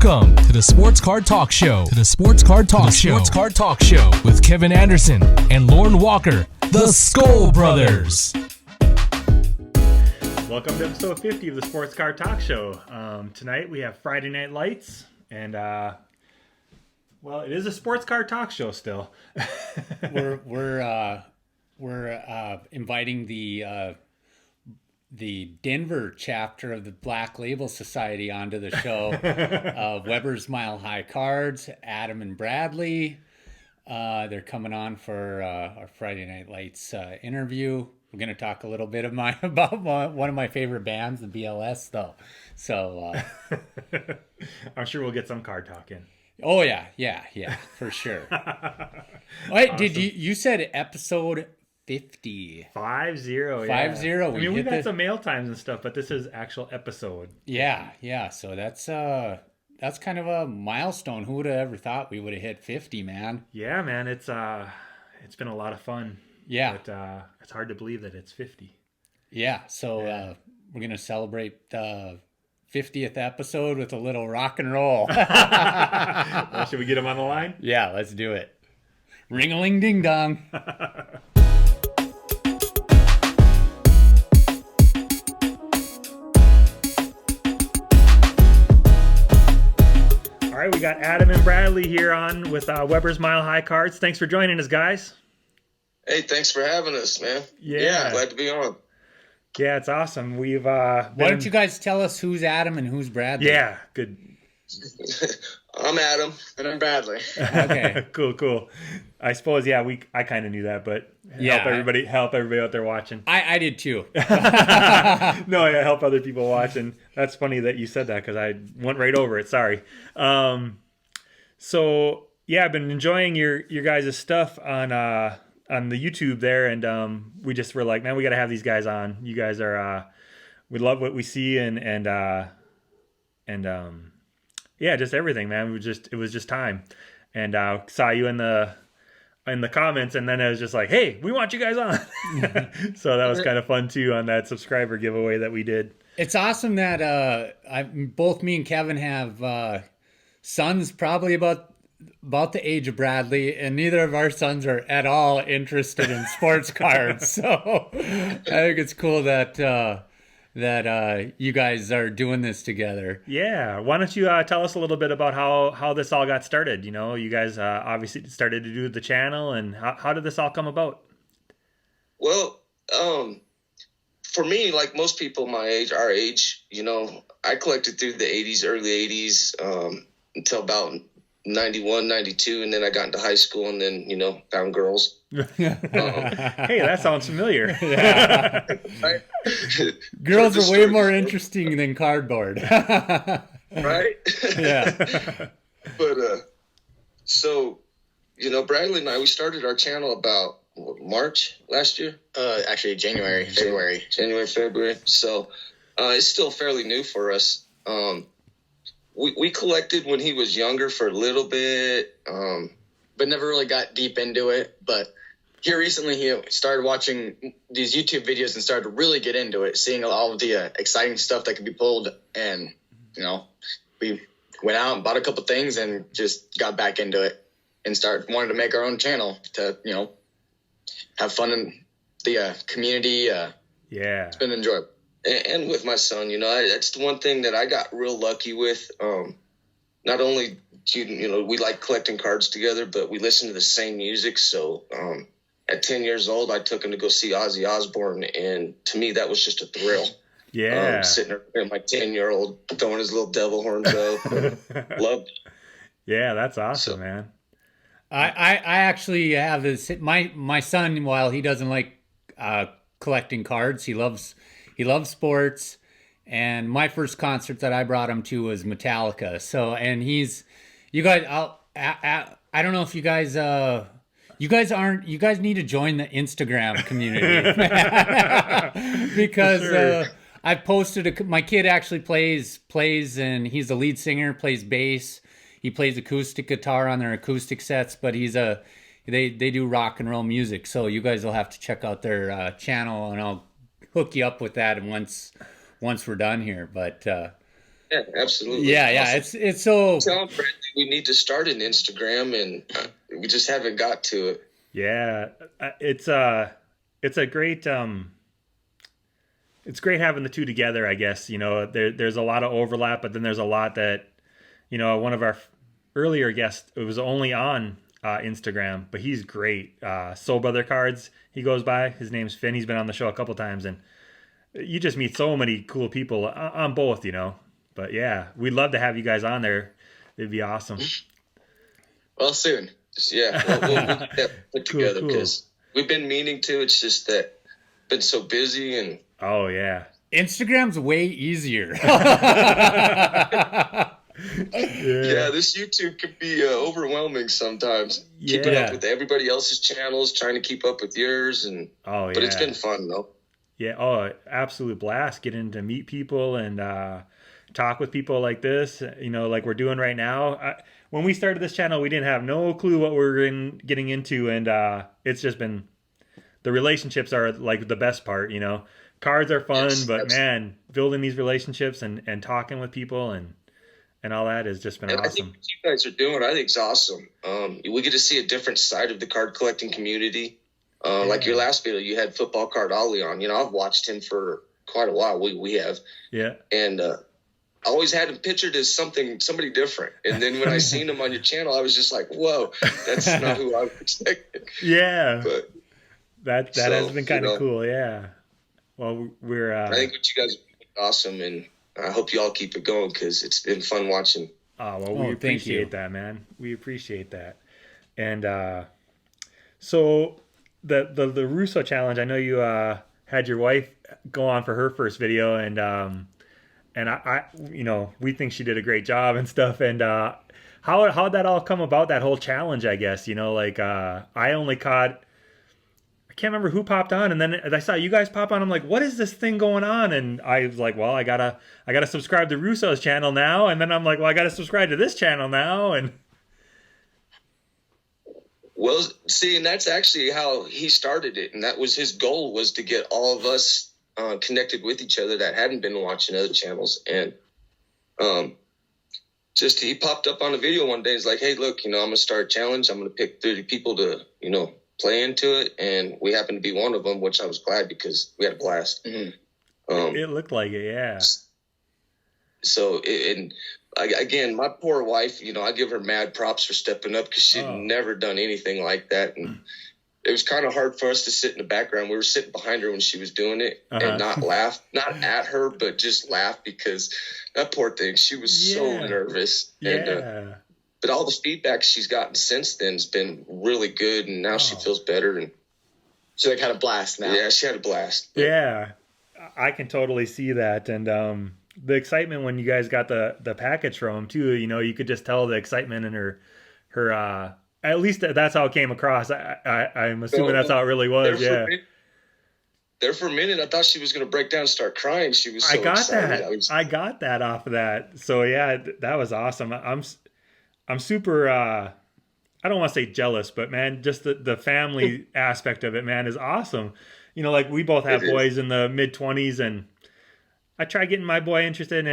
Welcome to the Sports Card Talk Show. Sports Card Talk Show with Kevin Anderson and Lorn Walker, the Skol Brothers. Welcome to episode 50 of the Sports Card Talk Show. Tonight we have Friday Night Lights, and well, it is a Sports Card Talk Show still. We're inviting the Denver chapter of the Black Label Society onto the show. webersmilehighcards, Adam and Bradlee. They're coming on for our Friday Night Lights interview. We're going to talk a little bit about one of my favorite bands, the BLS, though. So I'm sure we'll get some card talking. Oh yeah, for sure. Wait, awesome. Did you said episode 50? 50, yeah. 50. I mean, we've had some mail times and stuff, but this is actual episode. Yeah. So that's kind of a milestone. Who would have ever thought we would have hit 50, man? Yeah, man. It's been a lot of fun. Yeah. But it's hard to believe that it's 50. Yeah. So we're gonna celebrate the 50th episode with a little rock and roll. Well, should we get him on the line? Yeah, let's do it. Ring-a-ling ding dong. All right, we got Adam and Bradlee here on with Weber's Mile High Cards. Thanks for joining us, guys. Hey, thanks for having us, man. Yeah, glad to be on. Yeah, it's awesome. We've Why don't you guys tell us who's Adam and who's Bradlee? Yeah, good. I'm Adam. And I'm Bradlee. Okay. Cool. I suppose, yeah, I kind of knew that, but help everybody out there watching. I did too. No, yeah, help other people watching. That's funny that you said that because I went right over it. Sorry. So yeah, I've been enjoying your guys' stuff on the YouTube there, and we just were like, man, we got to have these guys on. You guys are we love what we see, and yeah, just everything, man. It was just time, and saw you in the comments, and then it was just like, hey, we want you guys on. So that was kind of fun too on that subscriber giveaway that we did. It's awesome that both me and Kevin have sons probably about the age of Bradlee, and neither of our sons are at all interested in sports cards. So I think it's cool that you guys are doing this together. Yeah. Why don't you tell us a little bit about how this all got started? You know, you guys obviously started to do the channel, and how did this all come about? Well, for me, like most people our age, you know, I collected through the 80s, early 80s, until about 91, 92, and then I got into high school, and then, you know, found girls. Hey, that sounds familiar. Yeah. Girls are way more interesting than cardboard. Right? Yeah. But, so, you know, Bradlee and I, we started our channel about March last year? Actually, January, February. So, it's still fairly new for us. We collected when he was younger for a little bit, but never really got deep into it. But here recently, he started watching these YouTube videos and started to really get into it, seeing all of the exciting stuff that could be pulled. And, you know, we went out and bought a couple things and just got back into it and wanted to make our own channel to, you know, have fun in the community. Yeah. It's been enjoyable. And with my son, you know, that's the one thing that I got real lucky with. Not only, you know, we like collecting cards together, but we listen to the same music. So at 10 years old, I took him to go see Ozzy Osbourne. And to me, that was just a thrill. Yeah. Sitting there, my 10-year-old throwing his little devil horns up. Loved it. Yeah, that's awesome, man. I actually have this. My son, while he doesn't like collecting cards, he loves sports, and my first concert that I brought him to was Metallica. So, and you guys, I don't know if you guys need to join the Instagram community because I've posted my kid actually plays, and he's the lead singer, plays bass. He plays acoustic guitar on their acoustic sets, but they do rock and roll music. So you guys will have to check out their channel, and I'll hook you up with that once we're done here. But Yeah, absolutely. Yeah. Awesome. It's so. Tell Bradlee we need to start an Instagram, and we just haven't got to it. Yeah, it's a great it's great having the two together. I guess there's a lot of overlap, but then there's a lot that one of our earlier guests, it was only on Instagram, but he's great. Soul Brother Cards, he goes by. His name's Finn. He's been on the show a couple times, and you just meet so many cool people on both. But yeah, we'd love to have you guys on there. It'd be awesome. Well, soon. We'll get that put together because we've been meaning to. It's just that been so busy and. Oh yeah. Instagram's way easier. Yeah, this YouTube can be overwhelming sometimes. Yeah. Keeping up with everybody else's channels, trying to keep up with yours, but it's been fun though. Yeah, absolute blast getting to meet people and talk with people like this, like we're doing right now. When we started this channel, we didn't have no clue what we were getting into, and it's just been, the relationships are like the best part, Cards are fun, but man, building these relationships and talking with people and all that has just been awesome. I think what you guys are doing, I think, is awesome. We get to see a different side of the card collecting community. Like your last video, you had Football Card Ollie on. I've watched him for quite a while. We have. Yeah. And I always had him pictured as somebody different. And then when I seen him on your channel, I was just like, whoa, that's not who I was expecting. Yeah. But that has been kind of cool. Yeah. Well, we're. I think what you guys are doing is awesome, and I hope you all keep it going because it's been fun watching. Oh, well, we appreciate that, man. We appreciate that. And so the Russo challenge, I know you had your wife go on for her first video, and I we think she did a great job and stuff. And how'd that all come about, that whole challenge, I guess? I only caught, I can't remember who popped on, and then I saw you guys pop on. I'm like, what is this thing going on? And I was like, well, I gotta subscribe to Russo's channel now. And then I'm like, well, I gotta subscribe to this channel now. And well, see, and that's actually how he started it, and that was his goal, was to get all of us connected with each other that hadn't been watching other channels. And just he popped up on a video one day. He's like, hey, look, I'm gonna start a challenge. I'm gonna pick 30 people to play into it, and we happened to be one of them, which I was glad because we had a blast. Mm-hmm. It looked like it, yeah. So, again, my poor wife, I give her mad props for stepping up because she'd never done anything like that, and it was kind of hard for us to sit in the background. We were sitting behind her when she was doing it and not laugh, not at her, but just laugh because that poor thing, she was so nervous. And, but all the feedback she's gotten since then has been really good, and now she feels better. And she had a blast now. Yeah, she had a blast. Yeah, I can totally see that. And the excitement when you guys got the package from them too, you could just tell the excitement in her at least that's how it came across. I'm assuming that's how it really was. There for a minute, I thought she was going to break down and start crying. She was so excited. I got that off of that. So yeah, that was awesome. I'm super, I don't want to say jealous, but man, just the family aspect of it, man, is awesome. Like we both have boys in the mid-20s, and I try getting my boy interested,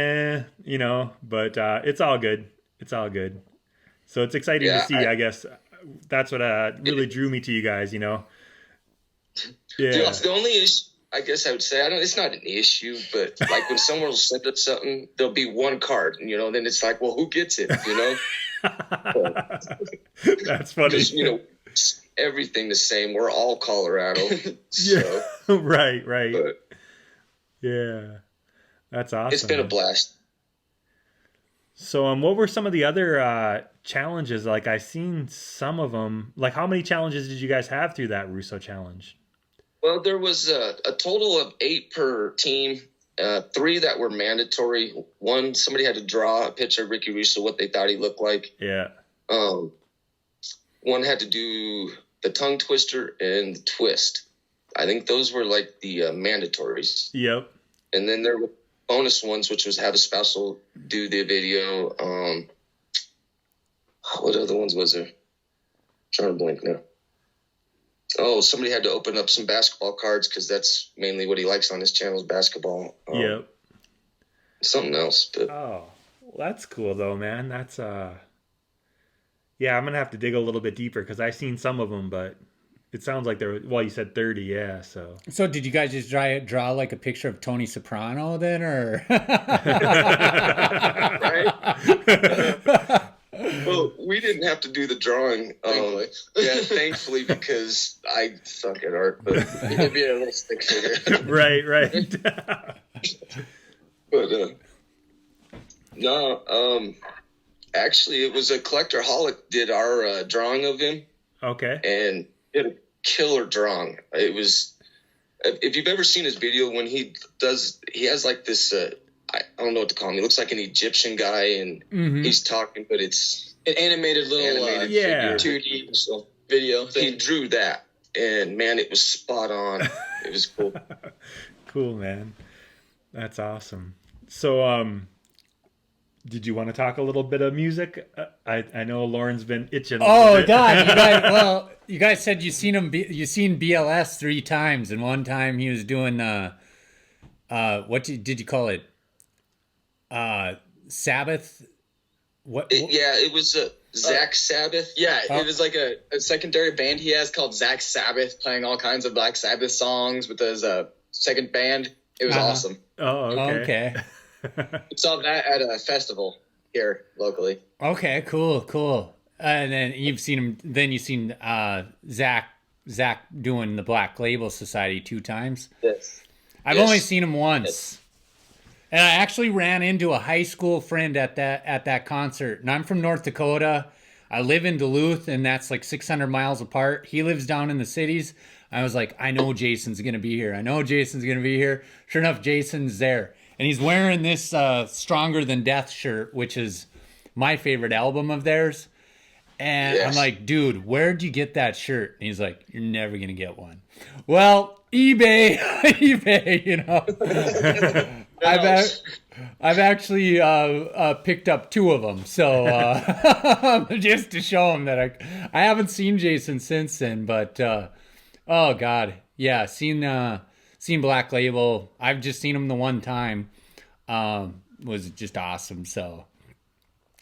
but it's all good. It's all good. So it's exciting to see, I guess. That's what really drew me to you guys, Yeah. The only issue, I guess I would say, it's not an issue, but like when someone will send us something, there'll be one card, then it's like, well, who gets it, That's funny. Just, everything the same. We're all Colorado. So. Yeah, right. But, yeah, that's awesome. It's been a blast. So, what were some of the other challenges? Like, I seen some of them. Like, how many challenges did you guys have through that Russo challenge? Well, there was a total of 8 per team. 3 that were mandatory. One, somebody had to draw a picture of Ricky Russo, what they thought he looked like. Yeah. One had to do the tongue twister and the twist. I think those were like the mandatories. Yep. And then there were bonus ones, which was have a spousal do the video. What other ones was there? I'm trying to blink now. Oh, somebody had to open up some basketball cards because that's mainly what he likes on his channel is basketball. Yep. something else. But Oh, well, that's cool though, man. That's yeah, I'm gonna have to dig a little bit deeper because I've seen some of them, but it sounds like they're, well, you said 30, yeah. So So did you guys just draw like a picture of Tony Soprano then, or? right. Well, we didn't have to do the drawing. Thankfully. Yeah, thankfully, because I suck at art. But It could be a little stick figure. right. but no, actually, it was a collectorholic did our drawing of him, Okay. and did a killer drawing. It was, if you've ever seen his video when he has like this. I don't know what to call him. He looks like an Egyptian guy, and he's talking, but it's An animated little yeah. 2D video thing. he drew that, and man, it was spot on. It was cool. Cool, man. That's awesome. So, did you want to talk a little bit of music? I know Lauren's been itching. Oh God, you guys said you seen BLS 3 times, and one time he was doing what did you call it? Sabbath. It was Zach Sabbath. Yeah, it was like a secondary band he has called Zach Sabbath, playing all kinds of Black Sabbath songs with his second band. It was awesome. Oh, okay. We saw that at a festival here locally. Okay, cool. And then you've seen him. Then you've seen Zach doing the Black Label Society 2 times. Yes. I've only seen him once. And I actually ran into a high school friend at that concert. And I'm from North Dakota. I live in Duluth, and that's like 600 miles apart. He lives down in the cities. I was like, I know Jason's going to be here. Sure enough, Jason's there. And he's wearing this Stronger Than Death shirt, which is my favorite album of theirs. And I'm like, dude, where'd you get that shirt? And he's like, you're never going to get one. Well, eBay, you know. I've actually picked up 2 of them, so just to show him that I haven't seen Jason since then. But oh God, yeah, seen Black Label. I've just seen him the one time. Was just awesome. So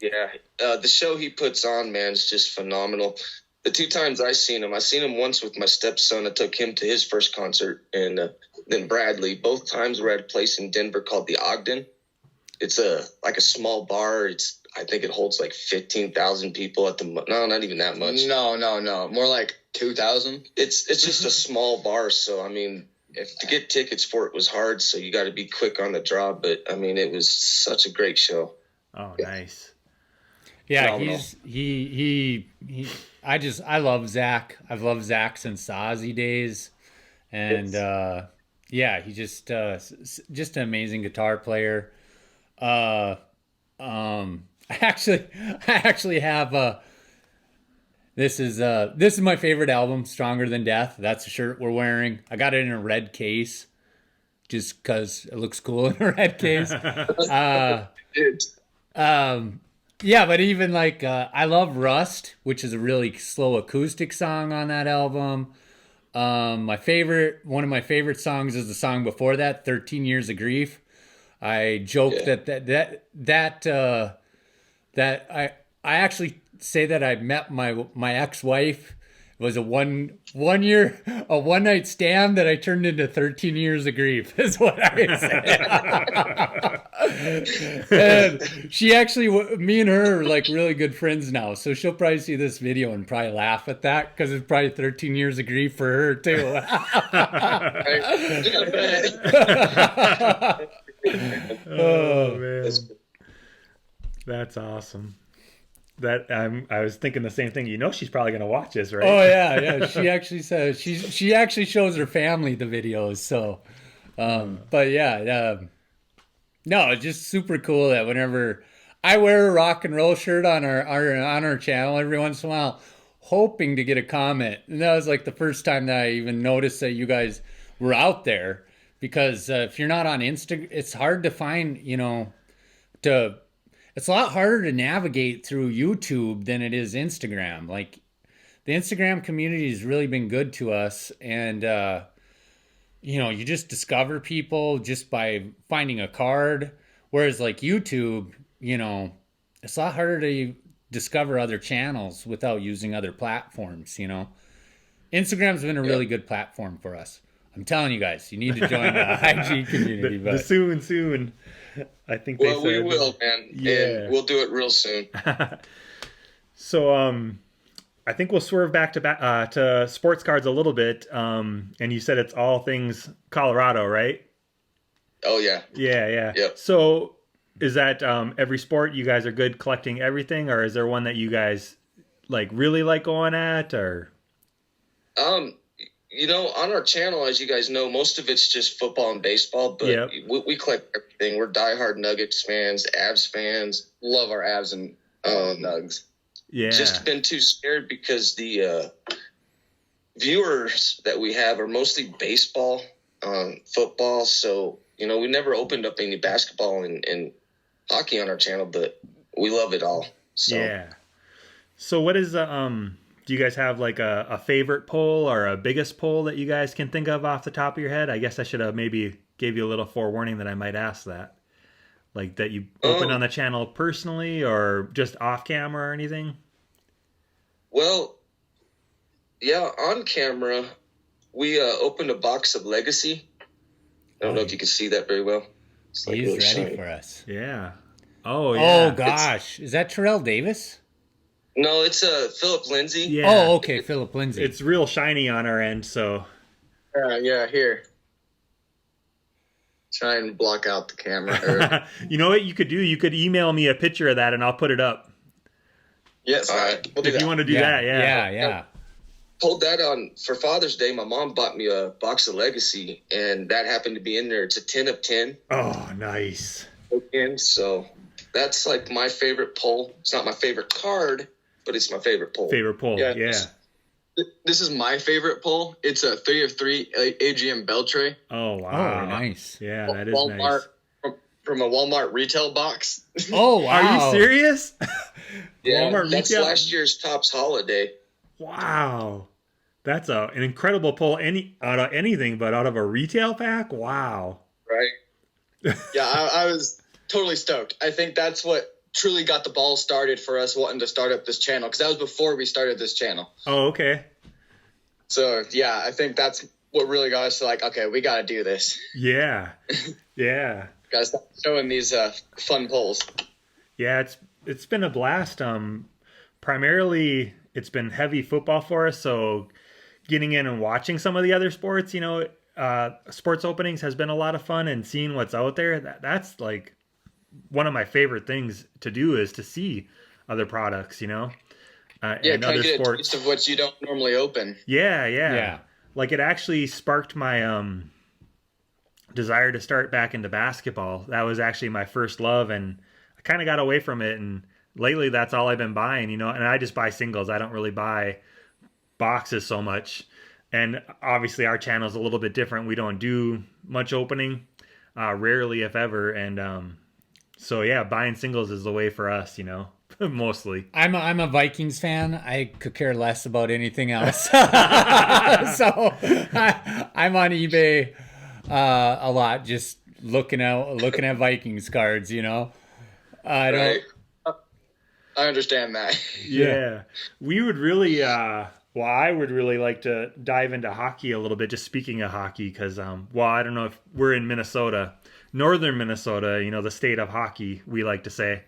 Yeah, the show he puts on, man, is just phenomenal. The 2 times I seen him once with my stepson. I took him to his first concert, and then Bradlee. Both times we're at a place in Denver called the Ogden. It's like a small bar. I think it holds like 15,000 people at no, not even that much. No, more like 2,000. It's just a small bar, so I mean, to get tickets for it was hard. So you got to be quick on the draw. But I mean, it was such a great show. Oh, nice. Yeah, I love Zach. I've loved Zach since the Ozzy days, and yeah, he's just an amazing guitar player. I actually have this is my favorite album, Stronger Than Death. That's the shirt we're wearing. I got it in a red case, just because it looks cool in a red case. Yeah, but even like I love Rust, which is a really slow acoustic song on that album. One of my favorite songs is the song before that, 13 Years of Grief. I joke that I actually say that I met my ex-wife. It was a one night stand that I turned into 13 years of grief, is what I say. And she actually, me and her are like really good friends now. So she'll probably see this video and probably laugh at that, because it's probably 13 years of grief for her too. Oh man, that's awesome. That I was thinking the same thing. You know, she's probably gonna watch this, right? Oh yeah. She actually says she actually shows her family the videos. So, but yeah, no, it's just super cool that whenever I wear a rock and roll shirt on our channel every once in a while, hoping to get a comment, and that was like the first time that I even noticed that you guys were out there, because if you're not on Instagram, it's hard to find. It's a lot harder to navigate through YouTube than it is Instagram. Like, the Instagram community has really been good to us. And, you just discover people just by finding a card Whereas like YouTube, you know, it's a lot harder to discover other channels without using other platforms, you know. Instagram's been a really good platform for us. I'm telling you guys, you need to join the IG community. The soon. I think they said. We will, man. Yeah. And we'll do it real soon. So, I think we'll swerve back to sports cards a little bit. And you said it's all things Colorado, right? Oh, yeah. Yeah. Yep. So is that every sport you guys are good collecting everything, or is there one that you guys really like going at, or? You know, on our channel, as you guys know, most of it's just football and baseball, but we collect everything. We're diehard Nuggets fans, Avs fans. Love our Avs and Nugs. Yeah. Just been too scared because the viewers that we have are mostly baseball, football. So, you know, we never opened up any basketball and hockey on our channel, but we love it all. So. Yeah. So what is do you guys have like a favorite poll or a biggest poll that you guys can think of off the top of your head? I guess I should have maybe gave you a little forewarning that I might ask that. Like that you open on the channel personally or just off camera or anything? Well, yeah, on camera, we opened a box of Legacy. I don't know if you can see that very well. It's He's really ready shiny. for us. Yeah. Oh, yeah. Oh, gosh. Is that Terrell Davis? No, it's Philip Lindsay. Yeah. Oh, okay. Philip Lindsay. It's real shiny on our end, so. Yeah, here. Try and block out the camera. You know what you could do? You could email me a picture of that and I'll put it up. Yes, all right. We'll do If that. you want to do that, yeah. Yeah. Pulled that on for Father's Day. My mom bought me a box of Legacy, and that happened to be in there. It's a 10 of 10. Oh, nice. And so that's like my favorite pull. It's not my favorite card, but it's my favorite pull. Favorite poll, yeah. This is my favorite pull. It's a 3 of 3 AGM Beltray. Oh, wow. Oh, nice. Yeah, that is Walmart, nice. From a Walmart retail box. Oh, wow. Are you serious? Yeah, Walmart that's retail? last year's Topps Holiday. Wow. That's an incredible pull out of anything, but out of a retail pack? Wow. Right? Yeah, I was totally stoked. I think that's what truly got the ball started for us wanting to start up this channel, because that was before we started this channel. Oh, okay. So, yeah, I think that's what really got us to like, okay, we got to do this. Yeah. Yeah. Got to start showing these fun polls. Yeah, it's been a blast. Primarily, it's been heavy football for us, so getting in and watching some of the other sports, you know, sports openings has been a lot of fun, and seeing what's out there, that's like one of my favorite things to do is to see other products, you know, and other get sports. a taste of what you don't normally open. Yeah. Like it actually sparked my desire to start back into basketball. That was actually my first love, and I kind of got away from it, and lately that's all I've been buying, you know, and I just buy singles. I don't really buy boxes so much. And obviously our channel is a little bit different. We don't do much opening, rarely if ever. And so yeah, buying singles is the way for us, you know, mostly. I'm a Vikings fan. I could care less about anything else. So I'm on eBay a lot, just looking at Vikings cards, you know. I don't. Right. I understand that. Yeah. We would really, I would really like to dive into hockey a little bit, just speaking of hockey, because, I don't know if we're in Minnesota, northern Minnesota, you know, the state of hockey, we like to say.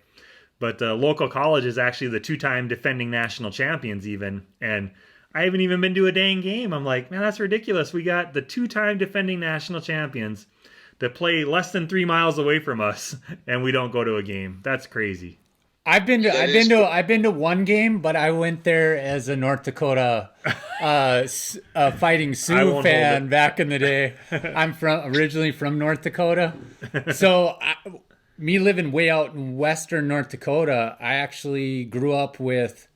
But the local college is actually the 2-time defending national champions even. And I haven't even been to a dang game. I'm like, man, that's ridiculous. We got the 2-time defending national champions that play less than 3 miles away from us, and we don't go to a game. That's crazy. I've been to one game, but I went there as a North Dakota Fighting Sioux fan back in the day. I'm originally from North Dakota, so me living way out in western North Dakota, I actually grew up with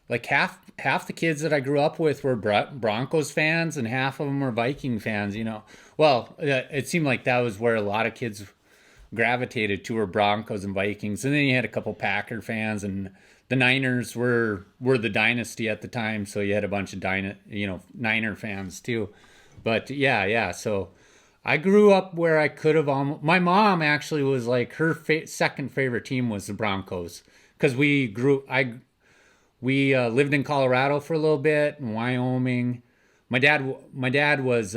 like half the kids that I grew up with were Broncos fans, and half of them were Viking fans. You know, well, it seemed like that was where a lot of kids gravitated to, were Broncos and Vikings, and then you had a couple Packer fans, and the Niners were the dynasty at the time, so you had a bunch of Niner fans too. But yeah, so I grew up where I could have almost. My mom actually was like her second favorite team was the Broncos because we lived in Colorado for a little bit in Wyoming. My dad was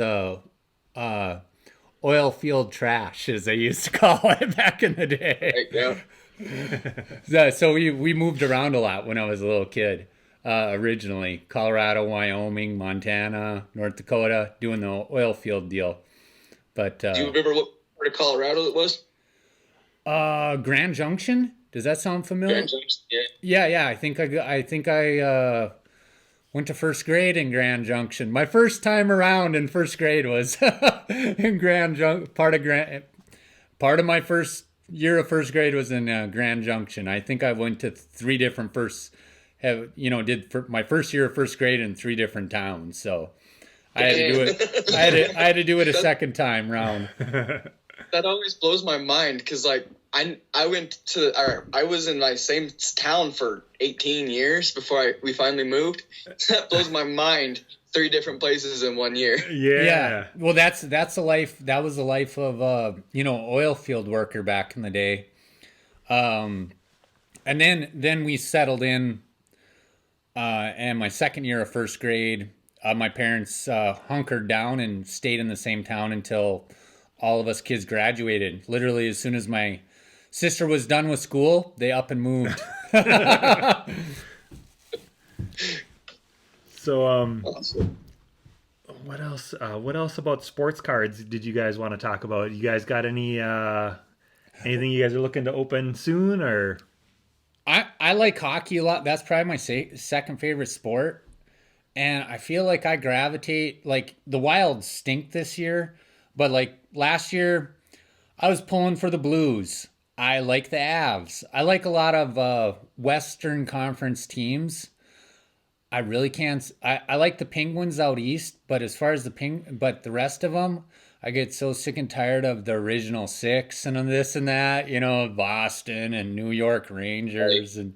oil field trash, as they used to call it back in the day. Yeah. So we moved around a lot when I was a little kid. Originally, Colorado, Wyoming, Montana, North Dakota, doing the oil field deal. But do you remember what part of Colorado it was? Grand Junction. Does that sound familiar? Grand Junction, yeah. Yeah. I think I went to first grade in Grand Junction. My first time around in first grade was in Grand Junction. Part of my first year of first grade was in Grand Junction. I think I went to three different my first year of first grade in three different towns. So I had to do it. I had to do it a second time round. That always blows my mind because like I was in my same town for 18 years before we finally moved. That blows my mind. 3 different places in 1 year. Yeah. Well, that's a life. That was the life of oil field worker back in the day. And then we settled in. And my second year of first grade, my parents hunkered down and stayed in the same town until all of us kids graduated. Literally, as soon as my sister was done with school, they up and moved. So, Awesome. what else? What else about sports cards did you guys want to talk about? You guys got any anything you guys are looking to open soon, or? I like hockey a lot. That's probably my second favorite sport. And I feel like I gravitate, like the Wild stink this year, but like last year I was pulling for the Blues. I like the Avs. I like a lot of Western Conference teams. I really can't. I like the Penguins out east, but as far as the rest of them, I get so sick and tired of the original 6 and this and that, Boston and New York Rangers and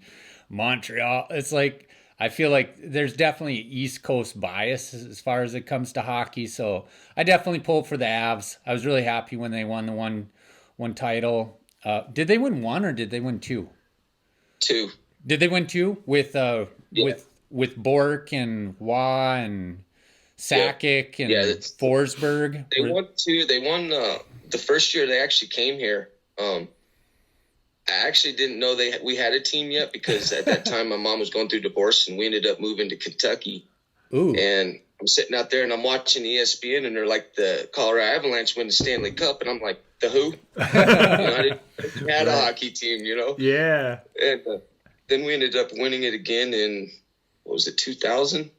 Montreal. It's like, I feel like there's definitely East Coast bias as far as it comes to hockey. So I definitely pulled for the Avs. I was really happy when they won the one title. Did they win 1 or did they win 2? 2. Did they win 2 with Bork and Waugh and Sakic and Forsberg? They won 2. They won the first year they actually came here. I actually didn't know we had a team yet because at that time my mom was going through divorce and we ended up moving to Kentucky. Ooh. And I'm sitting out there and I'm watching ESPN and they're like, the Colorado Avalanche win the Stanley Cup, and I'm like, the who? I didn't have a hockey team, Yeah. And then we ended up winning it again in, what was it, 2000?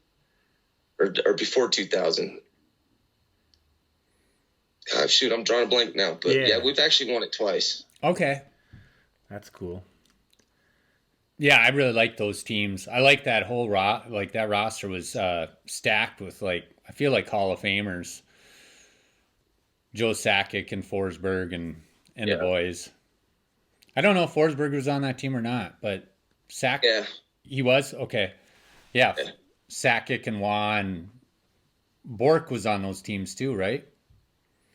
Or before 2000. Shoot, I'm drawing a blank now. But yeah, we've actually won it twice. Okay. That's cool. Yeah, I really like those teams. I like that whole that roster was stacked with I feel like Hall of Famers. Joe Sakic and Forsberg and the boys. I don't know if Forsberg was on that team or not, but he was? Okay. Yeah. Sakic and Waugh and Bork was on those teams too, right?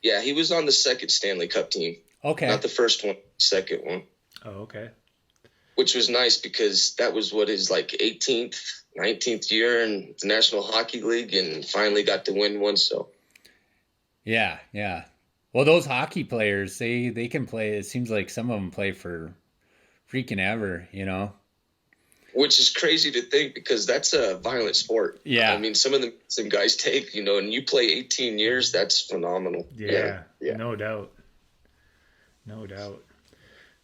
Yeah, he was on the second Stanley Cup team. Okay. Not the first one, second one. Oh, okay. Which was nice because that was his 18th, 19th year in the National Hockey League and finally got to win one. So. Yeah. Well, those hockey players, they can play. It seems like some of them play for freaking ever, Which is crazy to think because that's a violent sport. Yeah. I mean, some guys take, and you play 18 years, that's phenomenal. Yeah. No doubt.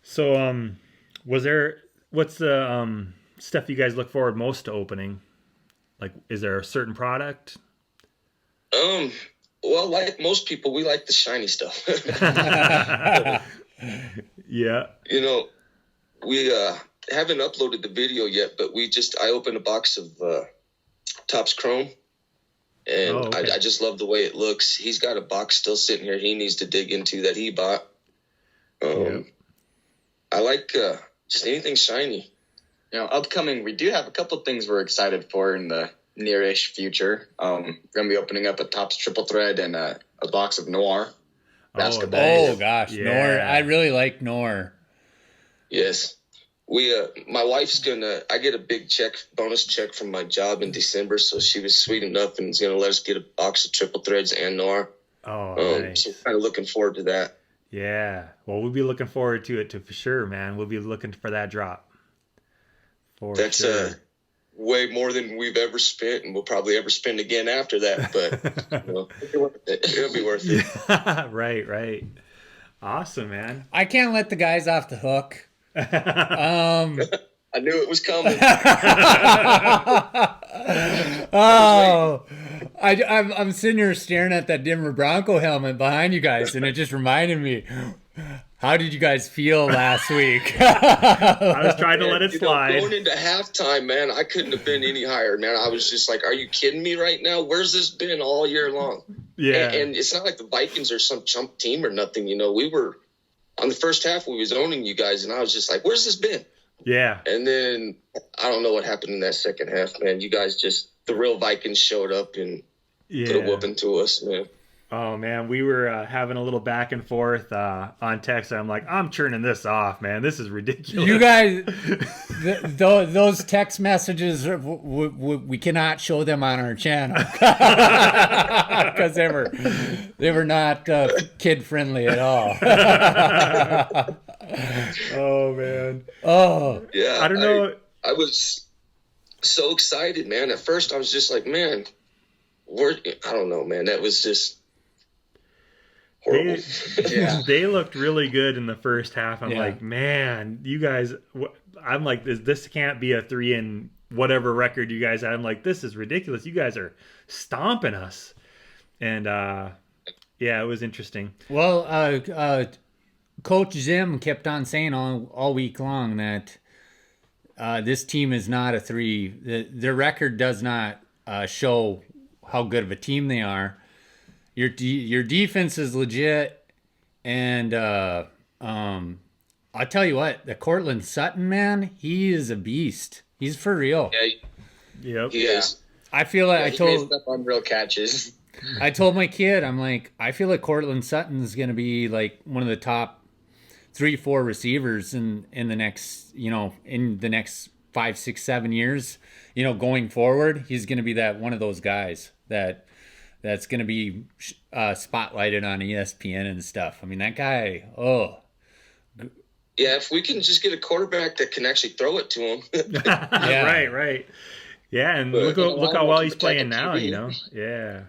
So, what's the stuff you guys look forward most to opening? Like, is there a certain product? Well, like most people, we like the shiny stuff. Yeah. We haven't uploaded the video yet, but I opened a box of Topps Chrome, and I just love the way it looks. He's got a box still sitting here he needs to dig into that he bought. I like just anything shiny. Upcoming, we do have a couple things we're excited for in the near-ish future. We're going to be opening up a Topps Triple Thread and a box of Noir. basketball. Oh gosh, Yeah. Nor. I really like Nor. Yes. We my wife's I get a big bonus check from my job in December, so she was sweet enough and is gonna let us get a box of triple threads and Nor. Oh, nice. So kind of looking forward to that. Yeah. Well, we'll be looking forward to it for sure, man. We'll be looking for that drop. That's sure. Way more than we've ever spent, and we'll probably ever spend again after that. But it'll be worth it. Right. Awesome, man. I can't let the guys off the hook. I knew it was coming. I'm sitting here staring at that Denver Bronco helmet behind you guys, and it just reminded me. How did you guys feel last week? I was trying to let it slide. Going into halftime, man, I couldn't have been any higher, man. I was just like, are you kidding me right now? Where's this been all year long? Yeah. And it's not like the Vikings are some chump team or nothing. We were on the first half, we was owning you guys, and I was just like, where's this been? Yeah. And then I don't know what happened in that second half, man. You guys the real Vikings showed up and put a whooping to us, man. Oh, man, we were having a little back and forth on text. I'm like, I'm turning this off, man. This is ridiculous. You guys, those text messages, we cannot show them on our channel because they were not kid friendly at all. Oh, man. Oh, Yeah, I don't know. I was so excited, man. At first, I was just like, man, I don't know, man. That was just horrible. They looked really good in the first half. I'm Yeah. like, man, you guys. I'm like, this can't be a 3 and whatever record you guys had. I'm like, this is ridiculous. You guys are stomping us, and yeah, it was interesting. well, Coach Zim kept on saying all week long that this team is not a 3. Their record does not show how good of a team they are. Your defense is legit, and I'll tell you what, the Cortland Sutton, man, he is a beast. He's for real. Yeah, Yep. he is. I feel like He made stuff on real catches. I told my kid, I'm like, I feel like Cortland Sutton is going to be like one of the top 3-4 receivers in the next, in the next 5, 6, 7 years, going forward. He's going to be one of those guys that's going to be spotlighted on ESPN and stuff. I mean, that guy, Yeah, if we can just get a quarterback that can actually throw it to him. yeah. Right. Yeah, and But look how well he's protect playing the now. QB. Yeah.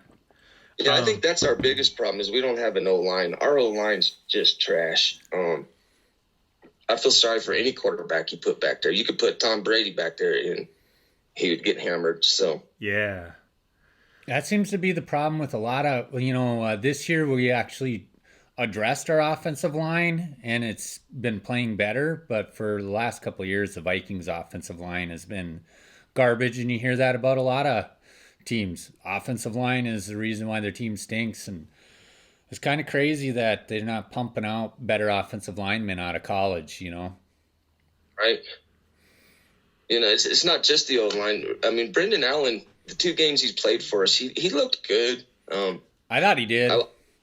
Yeah, I think that's our biggest problem is we don't have an O-line. Our O-line's just trash. I feel sorry for any quarterback you put back there. You could put Tom Brady back there and he would get hammered. So Yeah. That seems to be the problem with a lot of, this year we actually addressed our offensive line and it's been playing better. But for the last couple of years, the Vikings offensive line has been garbage. And you hear that about a lot of teams. Offensive line is the reason why their team stinks. And it's kind of crazy that they're not pumping out better offensive linemen out of college, right? It's not just the O-line. I mean, Brendan Allen, the 2 games he's played for us, he looked good. I thought he did.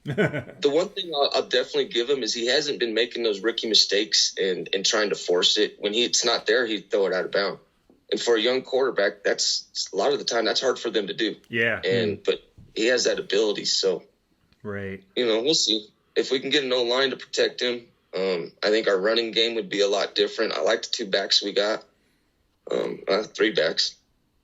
The one thing I'll definitely give him is he hasn't been making those rookie mistakes and trying to force it. When it's not there, he'd throw it out of bounds. And for a young quarterback, that's a lot of the time that's hard for them to do. Yeah. But he has that ability. So, Right. we'll see if we can get an O-line to protect him. I think our running game would be a lot different. I like the 2 backs we got, 3 backs.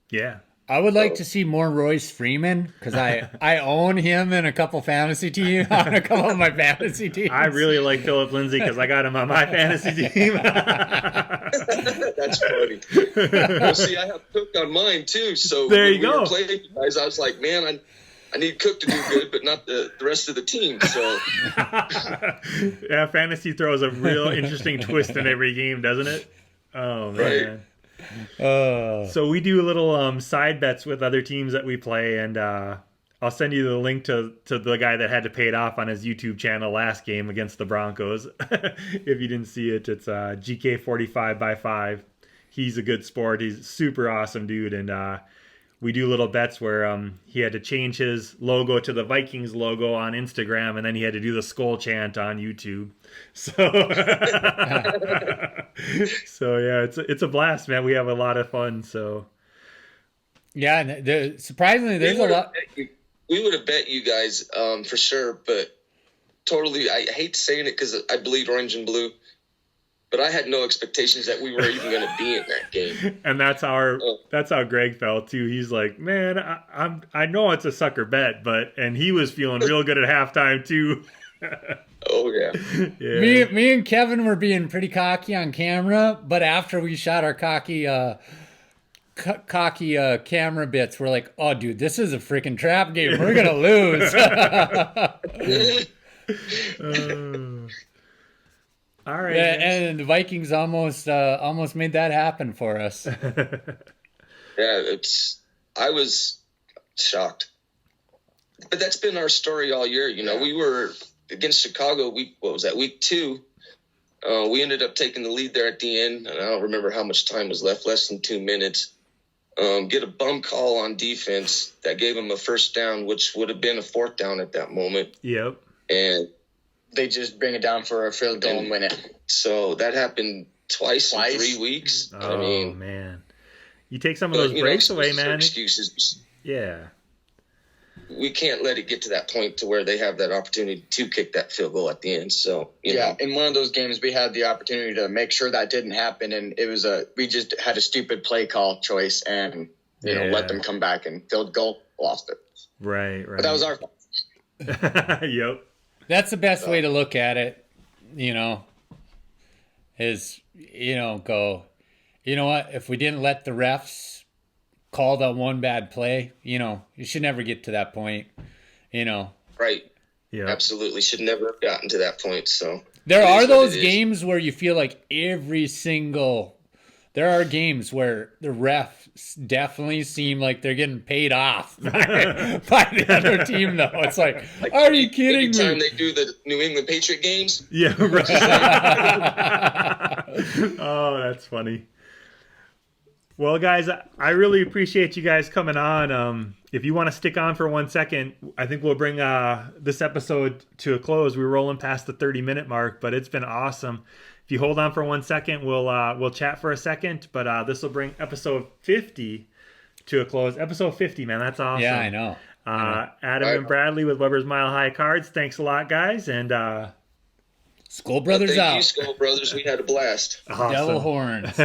Yeah. I would like to see more Royce Freeman because I own him in a couple fantasy teams on a couple of my fantasy teams. I really like Philip Lindsay because I got him on my fantasy team. That's funny. Well, see, I have Cook on mine too. So There when you we go. were playing you guys, I was like, man, I need Cook to do good, but not the rest of the team. So Yeah, fantasy throws a real interesting twist in every game, doesn't it? Oh man. Right. So we do little side bets with other teams that we play, and I'll send you the link to the guy that had to pay it off on his YouTube channel last game against the Broncos. If you didn't see it, it's GK45 by 5. He's a good sport. He's a super awesome dude, and we do little bets where he had to change his logo to the Vikings logo on Instagram, and then he had to do the skull chant on YouTube. So, so yeah, it's a blast, man. We have a lot of fun. So, yeah, and surprisingly, there's a lot. We would have bet you guys for sure, but totally, I hate saying it because I bleed orange and blue. But I had no expectations that we were even going to be in that game. And that's how Greg felt too. He's like, man, I know it's a sucker bet, and he was feeling real good at halftime too. Oh yeah. Yeah. Me and Kevin were being pretty cocky on camera, but after we shot our cocky camera bits, we're like, oh dude, this is a freaking trap game. We're gonna lose. All right. Yeah, and the Vikings almost made that happen for us. Yeah, I was shocked. But that's been our story all year. You know, we were against Chicago week 2. We ended up taking the lead there at the end, and I don't remember how much time was left, less than 2 minutes. Get a bum call on defense that gave them a first down, which would have been a 4th down at that moment. Yep. And they just bring it down for a field goal and win it. So that happened twice in 3 weeks. Oh, I mean, man. You take some of those breaks away, man. Excuses. Yeah. We can't let it get to that point to where they have that opportunity to kick that field goal at the end. So, you know. In one of those games, we had the opportunity to make sure that didn't happen, and we just had a stupid play call choice and let them come back and field goal, lost it. Right. But that was our fault. Yep. That's the best way to look at it, is, go, you know what, if we didn't let the refs call that one bad play, you should never get to that point, Right. Yeah. Absolutely. Should never have gotten to that point. So there are those games where you feel like there are games where the refs definitely seem like they're getting paid off by the other team, though. It's like are you kidding me? Every time they do the New England Patriot games. Yeah, right. Oh, that's funny. Well, guys, I really appreciate you guys coming on. If you want to stick on for 1 second, I think we'll bring this episode to a close. We're rolling past the 30-minute mark, but it's been awesome. If you hold on for 1 second, we'll chat for a second, but this will bring episode 50 to a close. Episode 50, man, that's awesome. Yeah, I know. Adam and Bradlee with Weber's Mile High Cards. Thanks a lot, guys, and Skol Brothers Thank out. you, Skol Brothers. We had a blast. Awesome. Devil horns.